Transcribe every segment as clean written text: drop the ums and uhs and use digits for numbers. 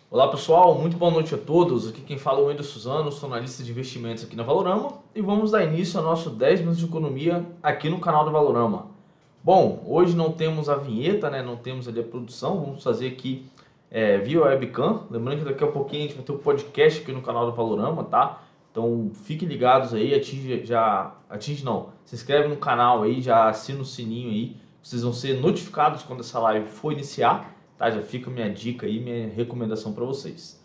Olá pessoal, muito boa noite a todos. Aqui quem fala é o Wendel Suzano, sou analista de investimentos aqui na Valorama e vamos dar início ao nosso 10 minutos de economia aqui no canal da Valorama. Bom, hoje não temos a vinheta, né? Não temos ali a produção, vamos fazer aqui via webcam. Lembrando que daqui a pouquinho a gente vai ter um podcast aqui no canal da Valorama, tá? Então fiquem ligados aí, se inscreve no canal aí, já assina o sininho aí, vocês vão ser notificados quando essa live for iniciar. Tá, já fica minha dica aí, minha recomendação para vocês.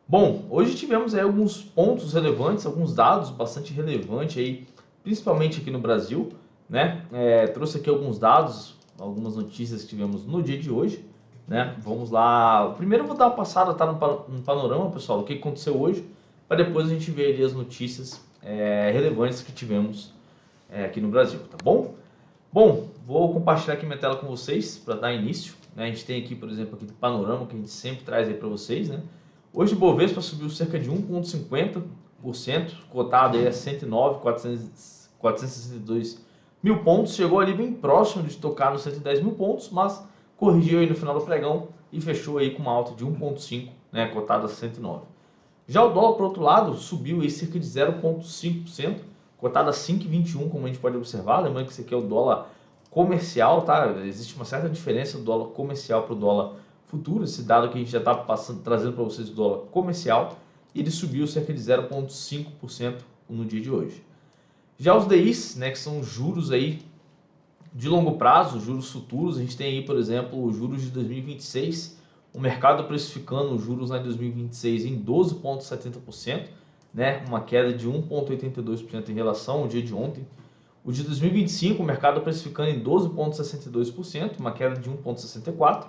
Bom, hoje tivemos aí alguns pontos relevantes, alguns dados bastante relevantes aí, principalmente aqui no Brasil, né? Trouxe aqui alguns dados, algumas notícias que tivemos no dia de hoje, né? Vamos lá. Primeiro eu vou dar uma passada, tá, no panorama, pessoal, do que aconteceu hoje, para depois a gente ver ali as notícias relevantes que tivemos aqui no Brasil, tá bom? Bom, vou compartilhar aqui minha tela com vocês para dar início. Né? A gente tem aqui, por exemplo, aqui do panorama que a gente sempre traz aí para vocês. Né? Hoje o Bovespa subiu cerca de 1,50%, cotado aí a 109.462 mil pontos. Chegou ali bem próximo de tocar nos 110 mil pontos, mas corrigiu aí no final do pregão e fechou aí com uma alta de 1,5%, né? Cotado a 109. Já o dólar, por outro lado, subiu aí cerca de 0,5%, cotado a 5,21, como a gente pode observar. Lembrando que esse aqui é o dólar comercial, tá? Existe uma certa diferença do dólar comercial para o dólar futuro. Esse dado que a gente já está trazendo para vocês do dólar comercial, e ele subiu cerca de 0,5% no dia de hoje. Já os DIs, né, que são juros aí de longo prazo, juros futuros, a gente tem aí, por exemplo, os juros de 2026, o mercado precificando os juros lá em 2026 em 12,70%, né, uma queda de 1,82% em relação ao dia de ontem. O de 2025, o mercado precificando em 12,62%, uma queda de 1,64%.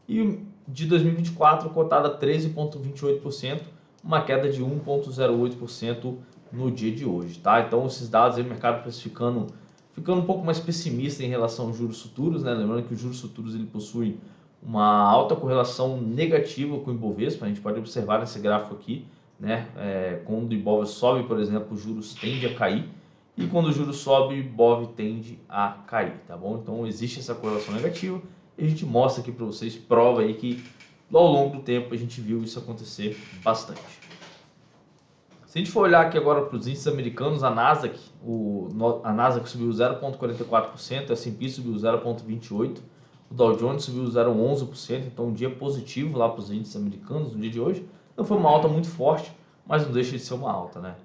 E o de 2024, cotado a 13,28%, uma queda de 1,08% no dia de hoje. Tá? Então, esses dados aí, o mercado precificando, ficando um pouco mais pessimista em relação aos juros futuros. Né? Lembrando que os juros futuros ele possui uma alta correlação negativa com o Ibovespa. A gente pode observar nesse gráfico aqui, né? Quando o Ibovespa sobe, por exemplo, os juros tendem a cair. E quando o juros sobe, o Ibov tende a cair, tá bom? Então existe essa correlação negativa e a gente mostra aqui para vocês, prova aí que ao longo do tempo a gente viu isso acontecer bastante. Se a gente for olhar aqui agora para os índices americanos, a Nasdaq subiu 0,44%, a S&P subiu 0,28%, o Dow Jones subiu 0,11%, então um dia positivo lá para os índices americanos no dia de hoje. Não foi uma alta muito forte, mas não deixa de ser uma alta, né?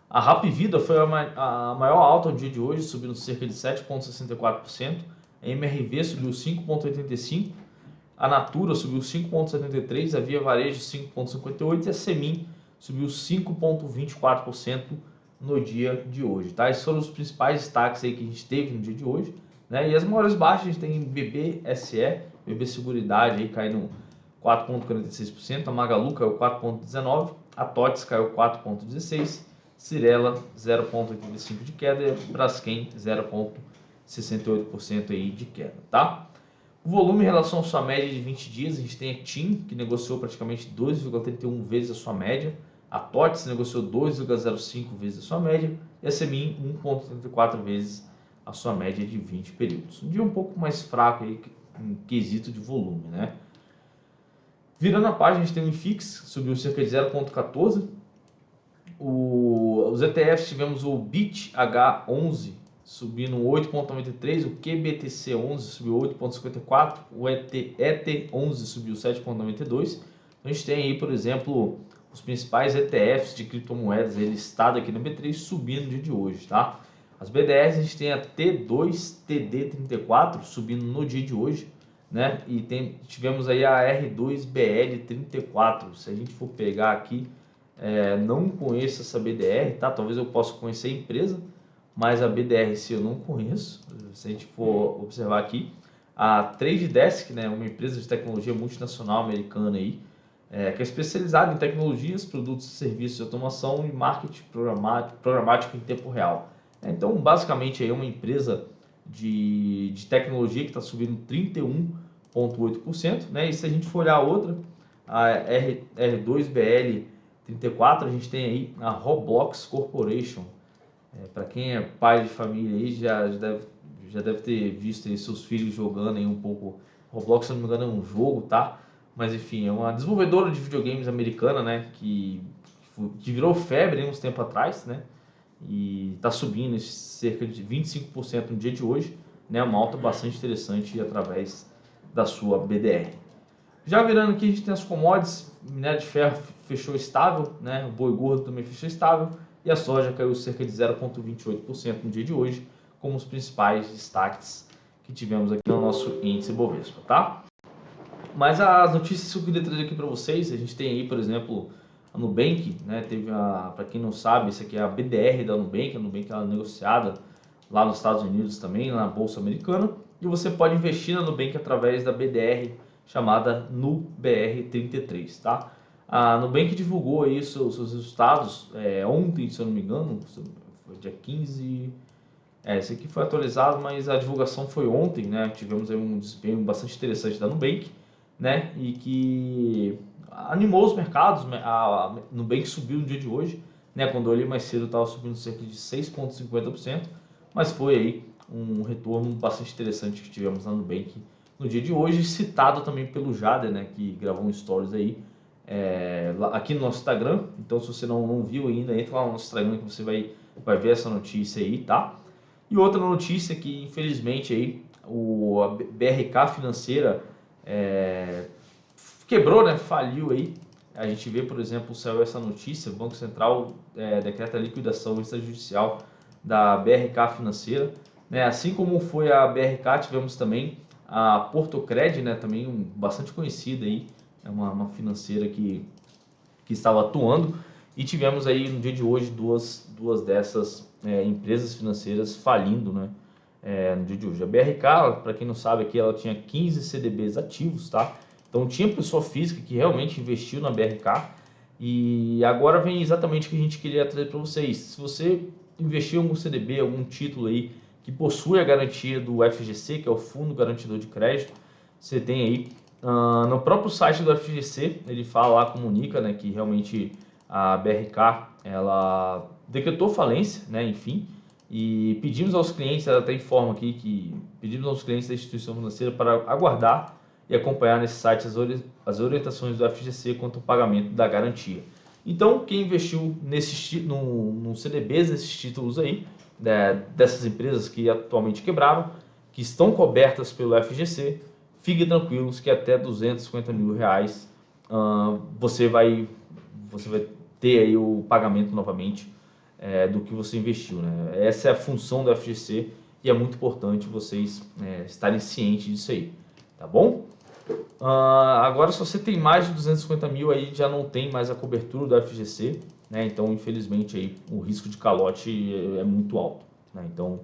A Hapvida foi a maior alta no dia de hoje, subindo cerca de 7,64%. A MRV subiu 5,85%. A Natura subiu 5,73%. A Via Varejo 5,58%. E a Semin subiu 5,24% no dia de hoje. Tá? Esses foram os principais destaques aí que a gente teve no dia de hoje. Né? E as maiores baixas a gente tem BBSE, BB Seguridade aí caindo 4,46%. A Magalu caiu 4,19%. A TOTS caiu 4,16%. Cirela 0,85% de queda e Braskem 0,68% aí de queda, tá? O volume em relação à sua média de 20 dias, a gente tem a TIM, que negociou praticamente 2,31 vezes a sua média, a TOTS negociou 2,05 vezes a sua média e a Semin 1,34 vezes a sua média de 20 períodos. Um dia um pouco mais fraco aí em quesito de volume, né? Virando a página, a gente tem o IFIX, subiu cerca de 0,14%. Os ETFs tivemos o BITH11 subindo 8,93%, o QBTC11 subiu 8,54%, o ET11 subiu 7,92%. Então a gente tem aí, por exemplo, os principais ETFs de criptomoedas listados aqui na B3 subindo no dia de hoje, tá? As BDRs a gente tem a T2TD34 subindo no dia de hoje, né? E tivemos aí a R2BL34. Se a gente for pegar aqui, não conheço essa BDR, tá? Talvez eu possa conhecer a empresa, mas a BDRC eu não conheço. Se a gente for observar aqui, a Trade Desk, né, uma empresa de tecnologia multinacional americana aí, que é especializada em tecnologias, produtos e serviços de automação e marketing programático em tempo real. Então, basicamente, aí é uma empresa de tecnologia que está subindo 31,8%, né? E se a gente for olhar a outra, a R2BL34, a gente tem aí a Roblox Corporation. Para quem é pai de família aí, já deve ter visto aí seus filhos jogando aí um pouco. Roblox, se não me engano, é um jogo, tá? mas enfim, é uma desenvolvedora de videogames americana, né, que virou febre uns tempo atrás, né, e está subindo cerca de 25% no dia de hoje, né, uma alta bastante interessante através da sua BDR. Já virando aqui, a gente tem as commodities, o minério de ferro fechou estável, né, o boi gordo também fechou estável, e a soja caiu cerca de 0,28% no dia de hoje, como os principais destaques que tivemos aqui no nosso índice Bovespa, tá? Mas as notícias que eu queria trazer aqui para vocês, a gente tem aí, por exemplo, a Nubank, né? Teve para quem não sabe, isso aqui é a BDR da Nubank. A Nubank ela é negociada lá nos Estados Unidos também, na Bolsa Americana. E você pode investir na Nubank através da BDR chamada NUBR33, tá? A Nubank divulgou aí seus resultados ontem, se eu não me engano, foi dia 15. Esse aqui foi atualizado, mas a divulgação foi ontem, né? Tivemos aí um desempenho bastante interessante da Nubank, né? E que animou os mercados. A Nubank subiu no dia de hoje, né? Quando eu olhei mais cedo, estava subindo cerca de 6,50%, mas foi aí um retorno bastante interessante que tivemos na Nubank no dia de hoje, citado também pelo Jader, né? Que gravou um stories aí aqui no nosso Instagram. Então, se você não viu ainda, entra lá no nosso Instagram que você vai ver essa notícia aí, tá? E outra notícia que, infelizmente, aí, a BRK Financeira quebrou, né? Faliu aí. A gente vê, por exemplo, saiu essa notícia, o Banco Central decreta a liquidação extrajudicial da BRK Financeira. Né? Assim como foi a BRK, tivemos também a Portocred, né? Também bastante conhecida aí, é uma financeira que estava atuando. E tivemos aí no dia de hoje duas dessas empresas financeiras falindo, né? No dia de hoje. A BRK, para quem não sabe aqui, ela tinha 15 CDBs ativos, tá? Então tinha pessoa física que realmente investiu na BRK. E agora vem exatamente o que a gente queria trazer para vocês. Se você investiu em algum CDB, algum título aí que possui a garantia do FGC, que é o Fundo Garantidor de Crédito, você tem aí no próprio site do FGC, ele fala lá, comunica, né, que realmente a BRK ela decretou falência, né, enfim, e pedimos aos clientes, ela até informa aqui que pedimos aos clientes da instituição financeira para aguardar e acompanhar nesse site as orientações do FGC quanto ao pagamento da garantia. Então, quem investiu no CDBs, nesses títulos aí, dessas empresas que atualmente quebraram, que estão cobertas pelo FGC, fiquem tranquilos que até R$250 mil você vai ter aí o pagamento novamente do que você investiu, né? Essa é a função do FGC e é muito importante vocês estarem cientes disso aí, tá bom? Agora, se você tem mais de 250 mil, aí já não tem mais a cobertura do FGC, né? Então, infelizmente, aí, o risco de calote é muito alto, né? Então,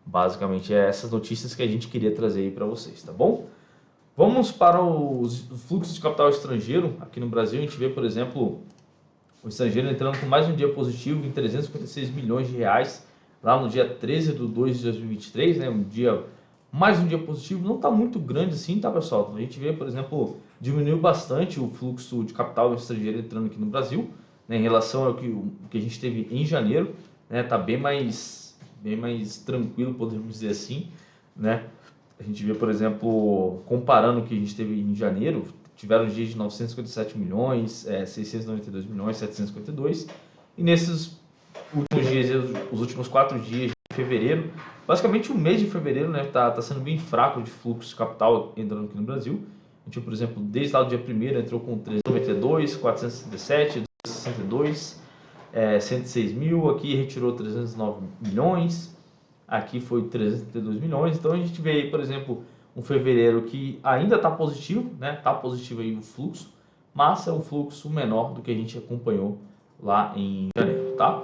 basicamente, é essas notícias que a gente queria trazer aí para vocês, tá bom? Vamos para os fluxos de capital estrangeiro. Aqui no Brasil, a gente vê, por exemplo, o estrangeiro entrando com mais um dia positivo em 356 milhões de reais, lá no dia 13 de 2 de 2023, né? Mais um dia positivo, não está muito grande assim, tá, pessoal? A gente vê, por exemplo, diminuiu bastante o fluxo de capital estrangeiro entrando aqui no Brasil, né, em relação ao que a gente teve em janeiro, né? Tá bem mais tranquilo, podemos dizer assim, né? A gente vê, por exemplo, comparando o que a gente teve em janeiro, tiveram dias de 957 milhões, 692 milhões, 752, e nesses últimos dias, os últimos 4 dias de fevereiro, basicamente o mês de fevereiro, né, tá sendo bem fraco de fluxo de capital entrando aqui no Brasil. A gente, por exemplo, desde lá do dia 1º entrou com 392, 467, 262, 106 mil, aqui retirou 309 milhões, aqui foi 332 milhões, então a gente vê aí, por exemplo, um fevereiro que ainda está positivo, né? Está positivo aí o fluxo, mas é um fluxo menor do que a gente acompanhou lá em janeiro, tá?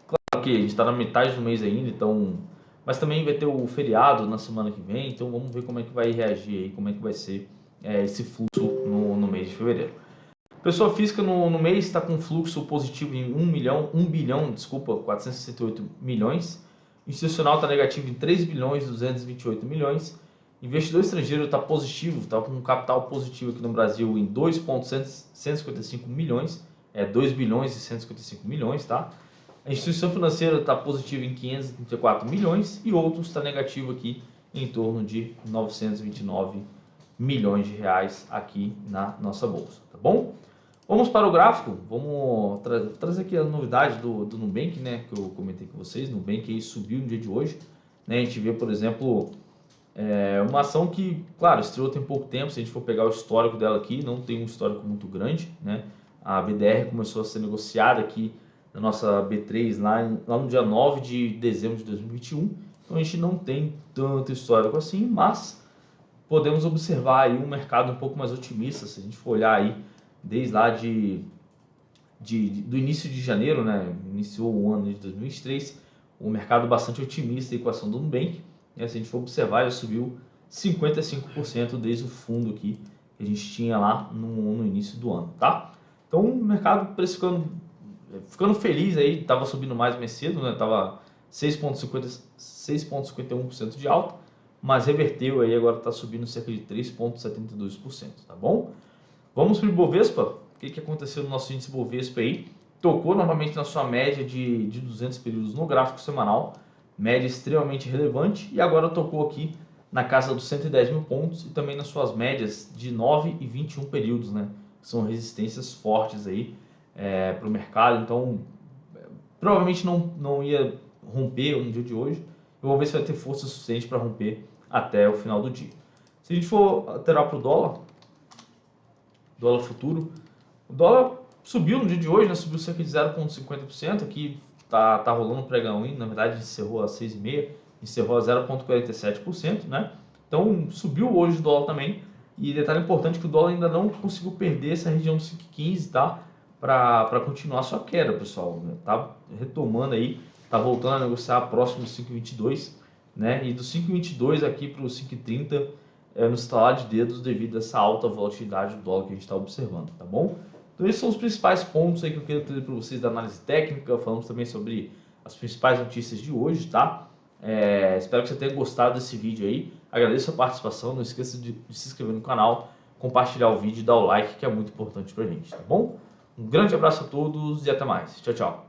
Claro que a gente está na metade do mês ainda, então, mas também vai ter o feriado na semana que vem, então vamos ver como é que vai reagir aí, como é que vai ser esse fluxo no mês de fevereiro. Pessoa física no mês está com fluxo positivo em 1 bilhão, 468 milhões. Institucional está negativo em 3 bilhões 228 milhões. Investidor estrangeiro está positivo, está com um capital positivo aqui no Brasil em 2,155 milhões, 2 bilhões e 155 milhões, tá? A instituição financeira está positiva em 534 milhões e outros está negativo aqui em torno de 929 milhões de reais aqui na nossa bolsa, tá bom? Vamos para o gráfico, vamos trazer aqui a novidade do Nubank, né, que eu comentei com vocês. Nubank aí subiu no dia de hoje, né? A gente vê, por exemplo, uma ação que, claro, estreou tem pouco tempo. Se a gente for pegar o histórico dela aqui, não tem um histórico muito grande, né? A BDR começou a ser negociada aqui na nossa B3 lá no dia 9 de dezembro de 2021, então a gente não tem tanto histórico assim, mas podemos observar aí um mercado um pouco mais otimista. Se a gente for olhar aí desde lá do início de janeiro, né, iniciou o ano de 2023, um mercado bastante otimista aí com a ação do Nubank, né? Se a gente for observar, já subiu 55% desde o fundo aqui que a gente tinha lá no início do ano, tá? Então o mercado ficando feliz aí, estava subindo mais cedo, né? Tava 6,51% de alta, mas reverteu aí, agora está subindo cerca de 3,72%, tá bom? Vamos para o Ibovespa. O que aconteceu no nosso índice Ibovespa aí? Tocou novamente na sua média de 200 períodos no gráfico semanal, média extremamente relevante, e agora tocou aqui na casa dos 110 mil pontos e também nas suas médias de 9 e 21 períodos, né? São resistências fortes aí para o mercado, então provavelmente não ia romper no dia de hoje. Eu vou ver se vai ter força suficiente para romper até o final do dia. Se a gente for alterar para o dólar futuro, o dólar subiu no dia de hoje, né? Subiu cerca de 0,50%, aqui tá rolando um pregão, na verdade encerrou a 6,5%, encerrou a 0,47%, né? Então subiu hoje o dólar também, e detalhe importante que o dólar ainda não conseguiu perder essa região do 5,15, tá? Para continuar sua queda, pessoal, né? Tá retomando aí, tá voltando a negociar próximo do 5,22, né? E do 5,22 aqui para o 5,30 no estalar de dedos devido a essa alta volatilidade do dólar que a gente está observando, tá bom? Então esses são os principais pontos aí que eu queria trazer para vocês da análise técnica. Falamos também sobre as principais notícias de hoje, tá? Espero que você tenha gostado desse vídeo aí. Agradeço a participação, não esqueça de se inscrever no canal, compartilhar o vídeo e dar o like, que é muito importante para a gente, tá bom? Um grande abraço a todos e até mais. Tchau, tchau.